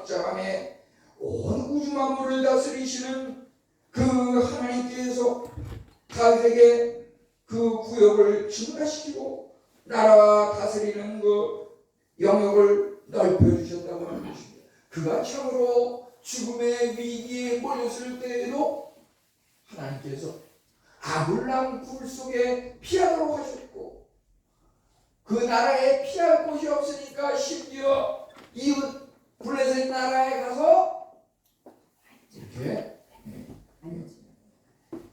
막장함에 온 우주 만물을 다스리시는 그 하나님께서 다윗에게 그 구역을 증가시키고 나라와 다스리는 그 영역을 넓혀주셨다고 하는 것입니다. 그가 참으로 죽음의 위기에 몰렸을 때에도 하나님께서 아둘람 굴 속에 피하도록 하셨고, 그 나라에 피할 곳이 없으니까 심지어 이웃 블레셋 나라에 가서 이렇게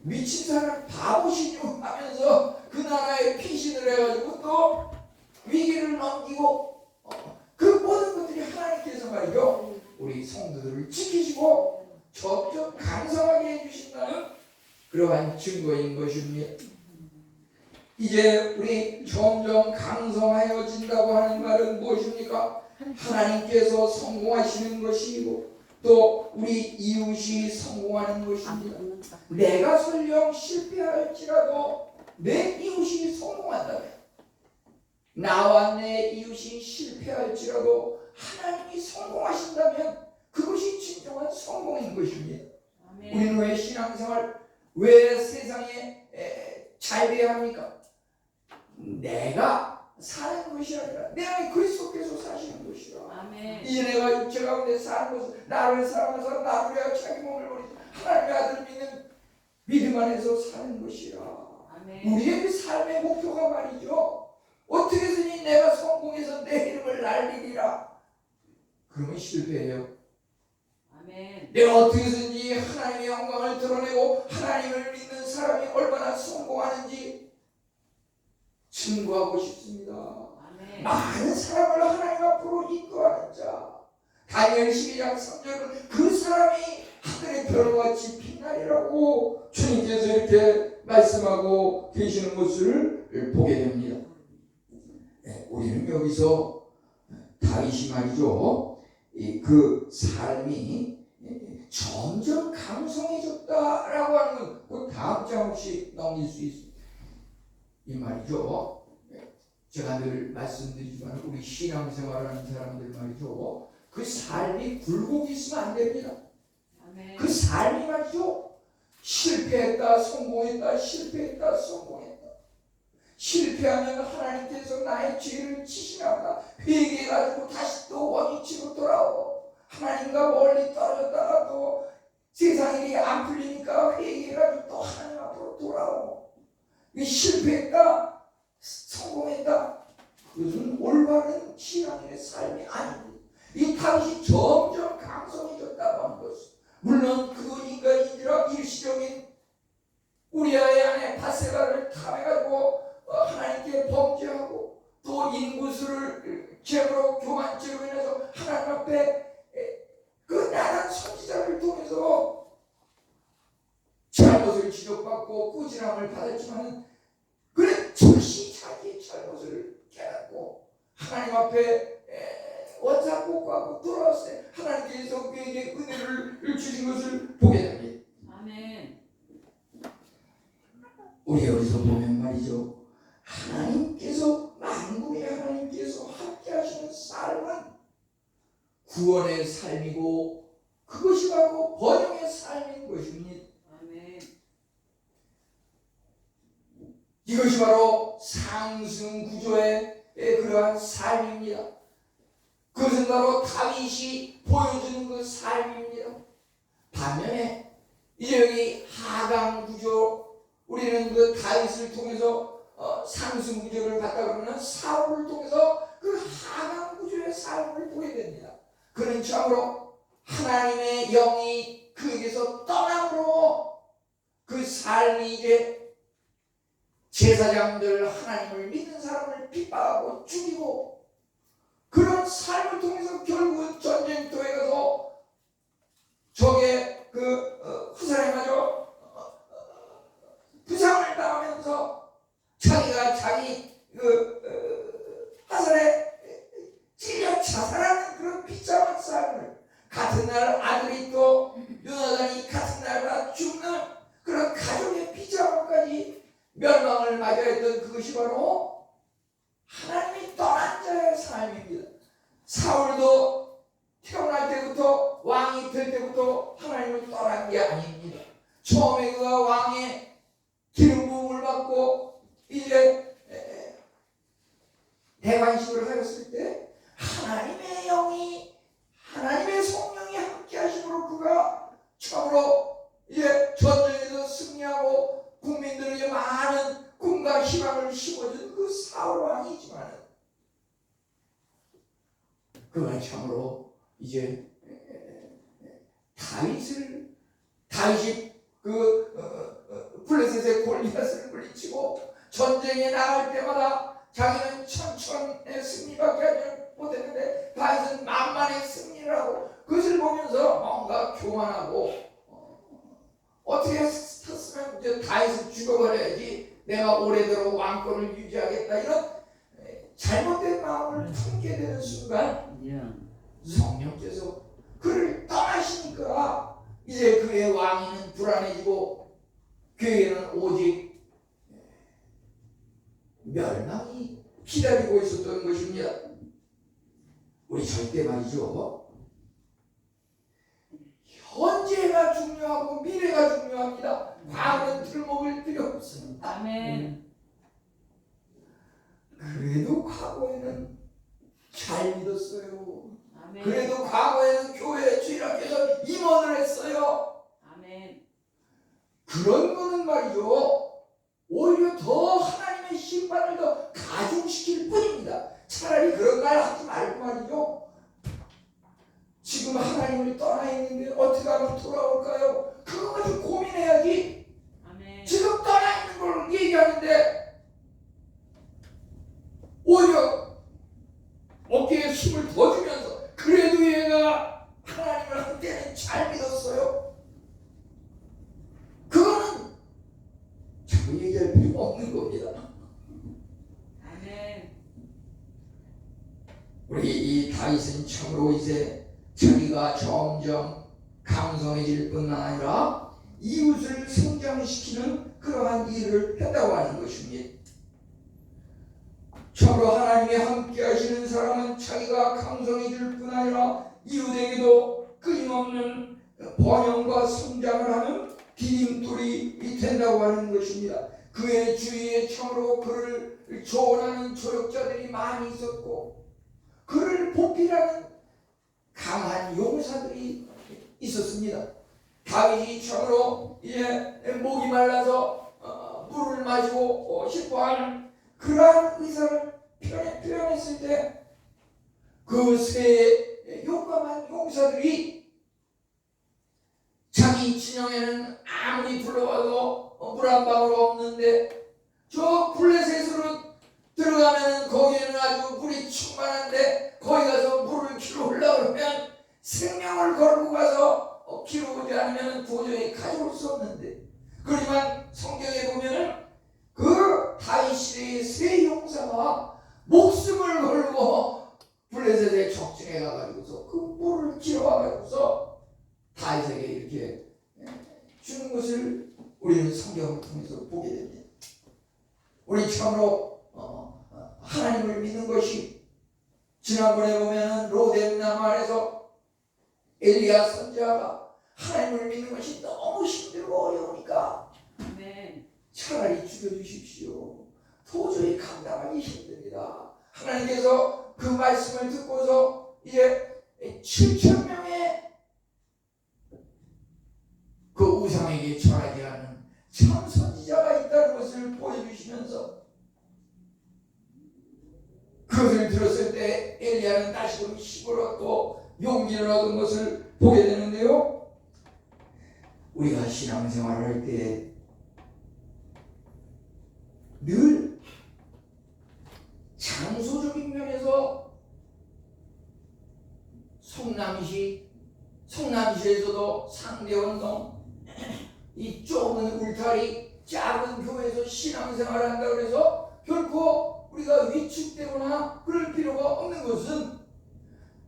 미친 사람 바보시뇨 하면서 그 나라에 피신을 해가지고 또 위기를 넘기고, 그 모든 것들이 하나님께서 말이죠, 우리 성도들을 지키시고 점점 강성하게 해주신다는 그러한 증거인 것입니다. 이제 우리 점점 강성하여진다고 하는 말은 무엇입니까? 하나님께서 성공하시는 것이고 또 우리 이웃이 성공하는 것입니다. 내가 설령 실패할지라도 내 이웃이 성공한다면, 나와 내 이웃이 실패할지라도 하나님이 성공하신다면 그것이 진정한 성공인 것입니다. 아멘. 우리는 왜 신앙생활, 왜 세상에 잘 돼야 합니까? 내가 사는 것이 아니라 내 안에 그리스도께서 사시는 것이라. 아멘. 이제 내가 육체 가운데 사는 것은 나를 사랑하사 나를 위하여 자기 몸을 버리지 하나님의 아들을 믿는 믿음 안에서 사는 것이라. 아멘. 우리의 그 삶의 목표가 말이죠, 어떻게 해서니 내가 성공해서 내 이름을 날리리라. 그러면 실패해요. 아멘. 내가 어떻게 해서든지 하나님의 영광을 드러내고 하나님을 믿는 사람이 얼마나 성공하는지 증거하고 싶습니다. 아멘. 많은 사람을 하나님 앞으로 인도하는 자, 다니엘 12장 3절은 그 사람이 하늘의 별같이 빛나리라고 주님께서 이렇게 말씀하고 계시는 것을 보게 됩니다. 우리는 여기서 다윗이 말이죠, 그 삶이 점점 강성해졌다라고 하는 건 다음 장 혹시 넘길 수 있습니다. 이 말이죠, 제가 늘 말씀드리지만 우리 신앙생활하는 사람들 말이죠, 그 삶이 굴곡이 있으면 안 됩니다. 아멘. 그 삶이 말이죠, 실패했다 성공했다 실패했다 성공했다, 실패하면 하나님께서 나의 죄를 지시나보다 회개해가지고 다시 또 원위치로 돌아오고, 하나님과 멀리 떨어졌다가 또 세상 일이 안 풀리니까 회개해가지고 또 하나님 앞으로 돌아오고, 실패했다 성공했다, 그것은 올바른 신앙인의 삶이 아닙니다. 이 다윗이 점점 강성해졌다고 하는 것은, 물론 그 인간인지라 일시적인 우리아의 아내 바세바를 탐해가지고 하나님께 범죄하고 또 인구수를 죄로 교만죄로 인해서 하나님 앞에 그 나란 선지자를 통해서 잘못을 지적받고 꾸지람을 받았지만, 그래 즉시 자기의 잘못을 깨닫고 하나님 앞에 원사복구하고 돌아왔을 때 하나님께서 그에게 은혜를 주신 것을 보게 됩니다. 아멘. 우리 여기서 보면 말이죠, 하나님께서, 만국의 하나님께서 함께 하시는 삶은 구원의 삶이고 그것이 바로 번영의 삶인 것입니다. 아멘. 이것이 바로 상승 구조의 그러한 삶입니다. 그것은 바로 다윗이 보여주는 그 삶입니다. 반면에 이제 여기 하강 구조, 우리는 그 다윗을 통해서 상승 구조를 봤다 그러면 사울을 통해서 그 하강 구조의 삶을 보게 됩니다. 그는 참으로 하나님의 영이 그에게서 떠남으로 그 삶이 이제 제사장들, 하나님을 믿는 사람을 핍박하고 죽이고, 그런 삶을 통해서 결국은 전쟁터에 가서 적의 후사에 맞아 부상을 당하면서 자기가 자기 화살에 찔려 자살하는 그런 비참한 삶을, 같은 날 아들이 또 요나단이 같은 날 다 죽는 그런 가족의 비참함까지 멸망을 맞아야 했던 그것이 바로 하나님이 떠난 자의 삶입니다. 사울도 태어날 때부터 왕이 될 때부터 하나님을 떠난 게 아닙니다. 처음에 그가 왕의 기름 부음을 받고 이제 대관식을 하였을 때 하나님의 영이, 하나님의 성령이 함께 하심으로 그가 처음으로 이제 전쟁에서 승리하고 국민들에게 많은 꿈과 희망을 심어준 그 사울 왕이지만 그가 참으로 이제 다윗이 블레셋의 골리앗을 물리치고 전쟁에 나갈 때마다 자기는 천천의 승리밖에 하지 못했는데 다윗은 만만의 승리를 하고 그것을 보면서 뭔가 교만하고 어떻게 했으면 이제 다윗을 죽여버려야지 내가 오래도록 왕권을 유지하겠다 이런 잘못된 마음을 품게 되는 순간 성령께서 그를 떠나시니까 이제 그의 왕위는 불안해지고 그에게는 오직 멸망이 기다리고 있었던 것입니다. 우리 절대 말이죠, 현재가 중요하고 미래가 중요합니다. 과거는 들먹을 필요 없습니다. 아멘. 그래도 과거에는 잘 믿었어요. 아멘. 그래도 과거에는 교회에 주일학교에서 임원을 했어요. 아멘. 그런 거는 말이죠, 오히려 더 하나님의 심판을 더 가중시킬 뿐입니다. 차라리 그런 말 하지 말고 말이죠, 지금 하나님을 떠나 있는데 어떻게 하면 돌아올까요? 그거 가지고 고민해야지. 아멘. 지금 떠나 있는 걸 얘기하는데 오히려 어깨에 힘을 더 주면서 그래도 얘가 하나님을 한때는 잘 믿었어요. 그거는 자꾸 얘기할 필요가 없는 겁니다. 아멘. 우리 이 다윗은 참으로 이제 자기가 점점 강성해질 뿐만 아니라 이웃을 성장시키는 그러한 일을 했다고 하는 것입니다. 참으로 하나님이 함께 하시는 사람은 자기가 강성해질 뿐 아니라 이웃에게도 끊임없는 번영과 성장을 하는 디딤돌이 된다고 하는 것입니다. 그의 주위에 참으로 그를 조언하는 조력자들이 많이 있었고 그를 보필하는 강한 용사들이 있었습니다. 다윗이 참으로 이제 목이 말라서 물을 마시고 싶어하는 그러한 의사를 표현했을 때 그 세 용감한 용사들이 자기 진영에는 아무리 불러와도 물 한 방울 없는데 저 블레셋으로 들어가면 거기에는 아주 물이 충만한데 거기 가서 물을 키러 올라오면 생명을 걸고 가서 키우지 않으면 도저히 가져올 수 없는데, 그렇지만 성경에 보면은 그 다윗의 세 용사가 목숨을 걸고 블레셋에 적진에 가가지고서 그 물을 길어와가지고서 다윗에게 이렇게 주는 것을 우리는 성경을 통해서 보게 됩니다. 우리 참으로 하나님을 믿는 것이, 지난번에 보면 로뎀나무 아래서 엘리야 선지자가 하나님을 믿는 것이 너무 힘들고 어려우니까 아멘. 차라리 죽여주십시오. 도저히 감당하기 힘듭니다. 하나님께서 그 말씀을 듣고서 이제 7,000명의 그 우상에게 절하지 않은 참 선지자가 있다는 것을 보여주시면서 그것을 들었을 때 엘리야는 다시금 힘을 얻고 용기를 얻은 것을 보게 되는데요, 우리가 신앙생활을 할 때 늘 장소적인 면에서 성남시에서도 상대원동 이 좁은 울타리 작은 교회에서 신앙생활을 한다 그래서 결코 우리가 위축되거나 그럴 필요가 없는 것은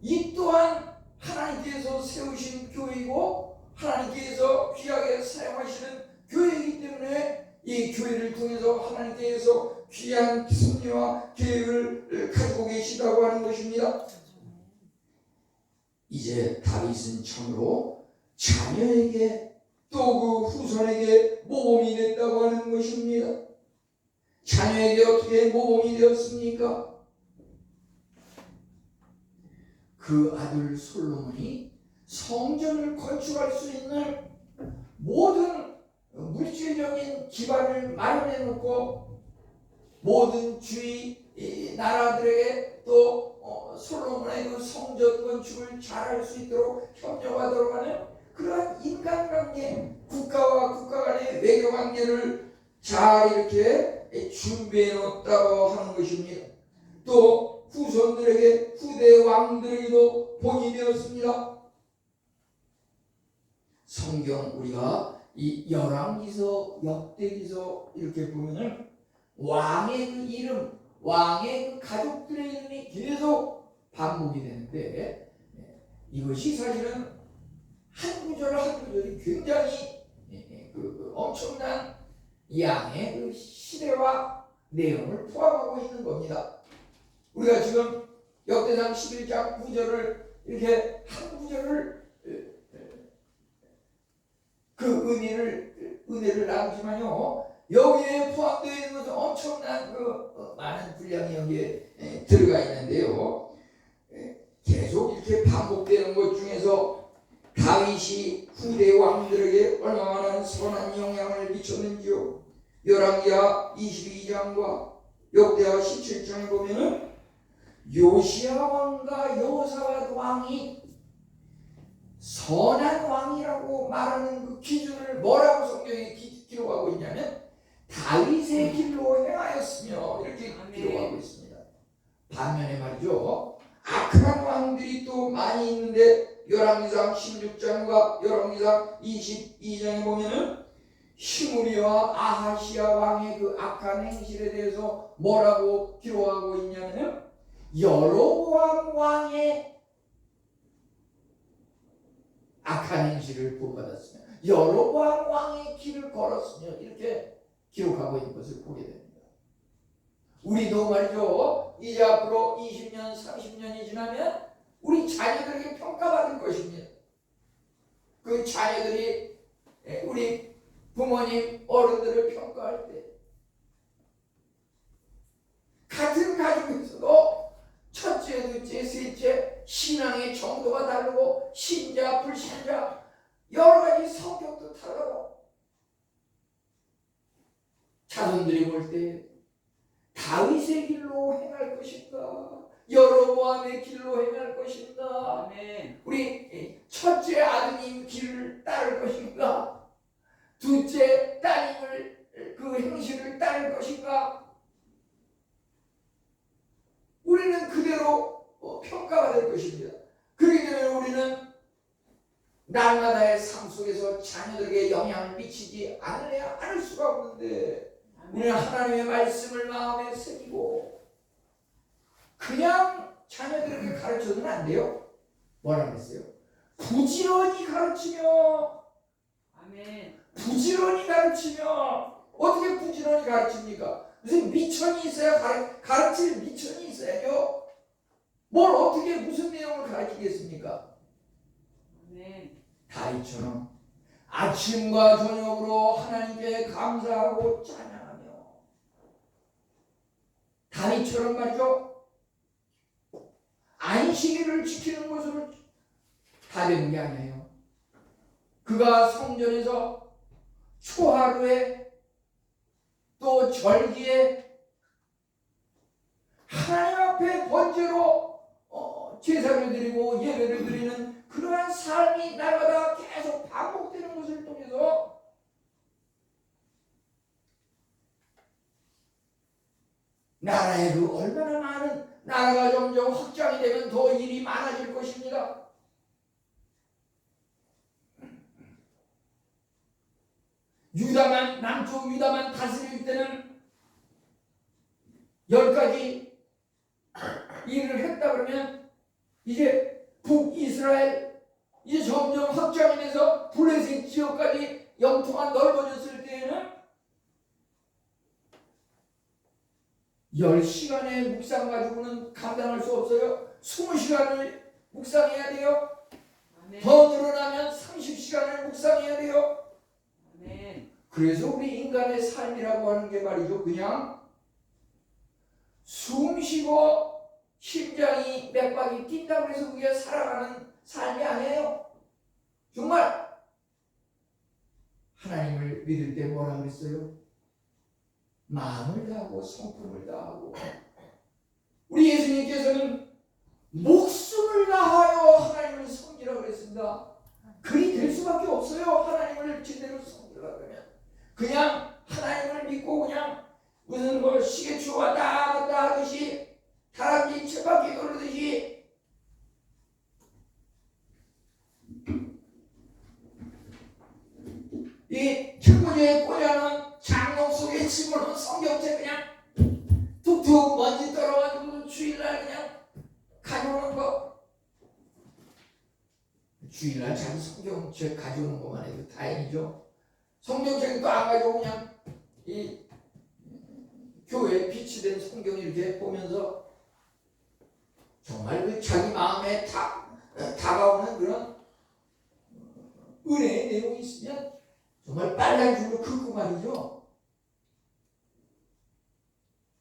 이 또한 하나님께서 세우신 교회이고 하나님께서 귀하게 사용하시는 교회이기 때문에 이 교회를 통해서 하나님께서 귀한 섭리와 계획을 가지고 계시다고 하는 것입니다. 이제 다윗은 참으로 자녀에게 또 그 후손에게 모범이 됐다고 하는 것입니다. 자녀에게 어떻게 모범이 되었습니까? 그 아들 솔로몬이 성전을 건축할 수 있는 모든 물질적인 기반을 마련해 놓고 모든 주위 나라들에게 또 솔로몬의 그 성전 건축을 잘할 수 있도록 협력하도록 하는 그러한 인간관계, 국가와 국가 간의 외교관계를 잘 이렇게 준비해 놓았다고 하는 것입니다. 또 후손들에게 후대 왕들에게도 본이 되었습니다. 성경 우리가 이 열왕기서, 역대기서 이렇게 보면은 왕의 그 이름, 왕의 그 가족들의 이름이 계속 반복이 되는데 이것이 사실은 한 구절 한 구절이 굉장히 그 엄청난 양의 그 시대와 내용을 포함하고 있는 겁니다. 우리가 지금 역대상 11장 9절을 이렇게 한 구절을 그 은혜를 나누지만요, 여기에 포함되어 있는 것은 엄청난 그 많은 분량이 여기에 들어가 있는데요, 계속 이렇게 반복되는 것 중에서 다윗이 후대 왕들에게 얼마나 선한 영향을 미쳤는지요. 열왕기하 22장과 역대하 17장에 보면은 요시야 왕과 여호사밧 왕이 선한 왕이라고 말하는 그 기준을 뭐라고 성경에 기록하고 있냐면 다윗의 길로 행하였으며 이렇게 기록하고 있습니다. 반면에 말이죠, 악한 왕들이 또 많이 있는데 열왕기상 16장과 열왕기상 22장에 보면은 시므리와 아하시야 왕의 그 악한 행실에 대해서 뭐라고 기록하고 있냐면은 여로보암 왕의 악한 행실을 본받았으며 여로보암 왕의 길을 걸었으며 이렇게 기록하고 있는 것을 보게 됩니다. 우리도 말이죠, 이제 앞으로 20년 30년이 지나면 우리 자녀들에게 평가받을 것입니다. 그 자녀들이 우리 부모님 어른들을 평가할 때 같은 가족에서도 첫째, 둘째, 셋째 신앙의 정도가 다르고 신자, 불신자 여러 가지 성격도 다르고 자손들이 볼 때 다윗의 길로 행할 것인가, 여로보암의 길로 행할 것인가, 아멘. 우리 첫째 아드님 길을 따를 것인가, 둘째 따님을 그 행실을 따를 것인가, 우리는 그대로 평가가 될 것입니다. 그렇기 때문에 우리는 날마다의 삶 속에서 자녀들에게 영향을 미치지 않을 수가 없는데 우리는 하나님의 말씀을 마음에 새기고 그냥 자녀들에게 가르쳐서는 안 돼요. 뭐라 그랬어요? 부지런히 가르치며, 아멘. 부지런히 가르치며. 어떻게 부지런히 가르칩니까? 무슨 미천이 있어야 가르칠 미천이 있어야죠. 뭘 어떻게 무슨 내용을 가르치겠습니까? 아멘. 다윗처럼 아침과 저녁으로 하나님께 감사하고 찬양하며, 다윗처럼 말이죠, 안식일을 지키는 것으로 다 되는 게 아니에요. 그가 성전에서 초하루에 또 절기에 하나님 앞에 번제로 제사를 드리고 예배를 드리는 그러한 삶이 날마다 계속 반복되는 것을 통해서 나라에 그 얼마나 많은 나라가 점점 확장이 되면 더 일이 많아질 것입니다. 유다만, 남쪽 유다만 다스릴 때는 10가지 일을 했다 그러면 이제 북이스라엘 이제 점점 확장이 돼서 블레셋 지역까지 영토가 넓어졌을 때에는 10시간의 묵상 가지고는 감당할 수 없어요. 20시간을 묵상해야 돼요. 아멘. 더 늘어나면 30시간을 묵상해야 돼요. 아멘. 그래서 우리 인간의 삶이라고 하는 게 말이죠, 그냥 숨 쉬고 심장이 맥박이 뛴다고 해서 그게 살아가는 삶이 아니에요. 정말 하나님을 믿을 때 뭐라 그랬어요? 마음을 다하고 성품을 다하고. 우리 예수님께서는 목숨을 다하여 하나님을 섬기라고 그랬습니다. 그리 될 수밖에 없어요. 하나님을 제대로 섬기려고 하면 그냥 하나님을 믿고 그냥 무슨 뭐 시계추 왔다 갔다 하듯이 다람쥐 쳇바퀴 돌듯이 이 철부지에 꽂아놓은 장롱 속에 집어넣은 성경책 그냥 툭툭 먼지 떨어가지고 주일날 그냥 가져오는 거. 주일날 자기 성경책 가져오는 것만 해도 다행이죠. 성경책도 안 가지고 그냥 이 교회에 비치된 성경 이렇게 보면서 정말 그 자기 마음에 다가오는 그런 은혜의 내용이 있으면 정말 빨간 줄로 긋고 말이죠.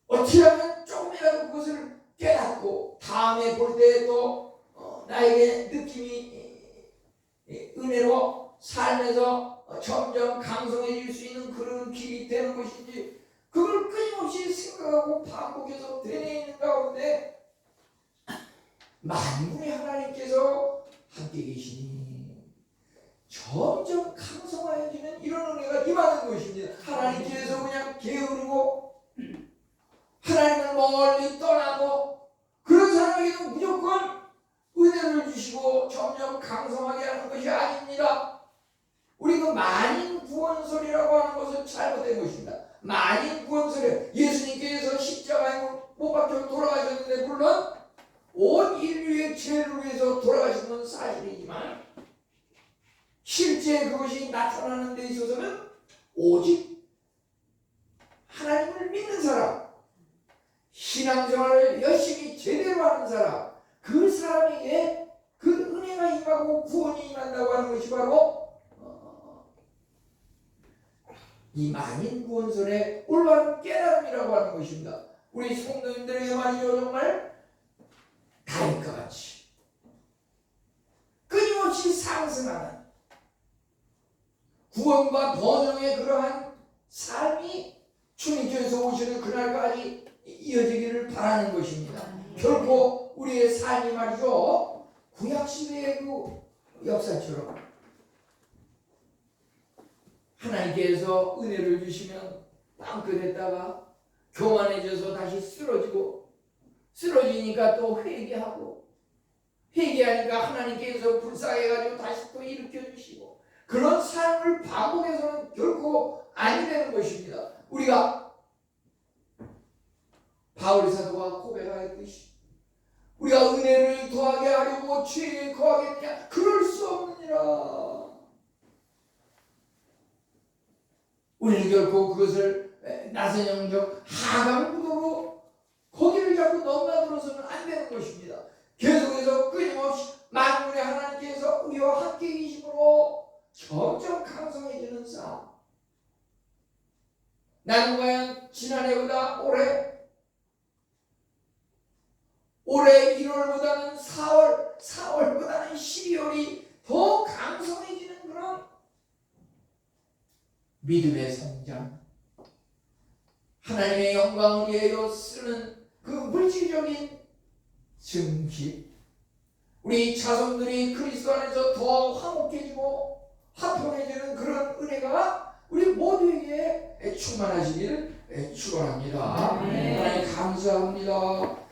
어떻게 하면 조금이라도 그것을 깨닫고 다음에 볼 때 또 나에게 느낌이 은혜로 삶에서 점점 강성해질 수 있는 그런 길이 되는 것인지 그걸 끊임없이 생각하고 반복해서 되뇌이는 가운데 만군의 하나님께서 함께 계시니 점점 강성해지는 이런 은혜가 임하는 것입니다. 하나님께서 그냥 게으르고 하나님을 멀리 떠나고 그런 사람에게도 무조건 은혜를 주시고 점점 강성하게 하는 것이 아닙니다. 우리 그 만인 구원설이라고 하는 것은 잘못된 것입니다. 만인 구원설에 예수님께서 십자가에 못 박혀 돌아가셨는데 물론 온 인류의 죄를 위해서 돌아가신 건 사실이지만 실제 그것이 나타나는 데 있어서는 오직 하나님을 믿는 사람, 신앙생활을 열심히 제대로 하는 사람, 그 사람에게 그 은혜가 임하고 구원이 임한다고 하는 것이 바로 이 만인 구원설의 올바른 깨달음이라고 하는 것입니다. 우리 성도님들에게 말이죠, 정말 다윗과 같이 끊임없이 상승하는 구원과 번영의 그러한 삶이 주님께서 오시는 그날까지 이어지기를 바라는 것입니다. 결코 우리의 삶이 말이죠, 구약시대의 그 역사처럼 하나님께서 은혜를 주시면 빵긋했다가 교만해져서 다시 쓰러지니까 또 회개하고 회개하니까 하나님께서 불쌍해가지고 다시 또 일으켜주시고 그런 삶을 반복해서는 결코 아니 되는 것입니다. 우리가 바울 사도가 고백하였듯이 우리가 은혜를 더하게 하려고 죄에 거하겠냐? 그럴 수 없느니라. 우리는 결코 그것을 나선형적 하강구도로 거기를 자꾸 넘나들어서는 안 되는 것입니다. 계속해서 끊임없이 만군의 하나님께서 우리와 함께 계심으로 점점 강성해지는 싸움. 나는 과연 지난해보다 올해 1월보다는 4월보다는 12월이 더 강성해지는 그런 믿음의 성장, 하나님의 영광을 위하여 쓰는 그 물질적인 증식, 우리 자손들이 그리스도 안에서 더 화목해지고 화평해지는 그런 은혜가 우리 모두에게 충만하시기를 축원합니다. 하나님 감사합니다.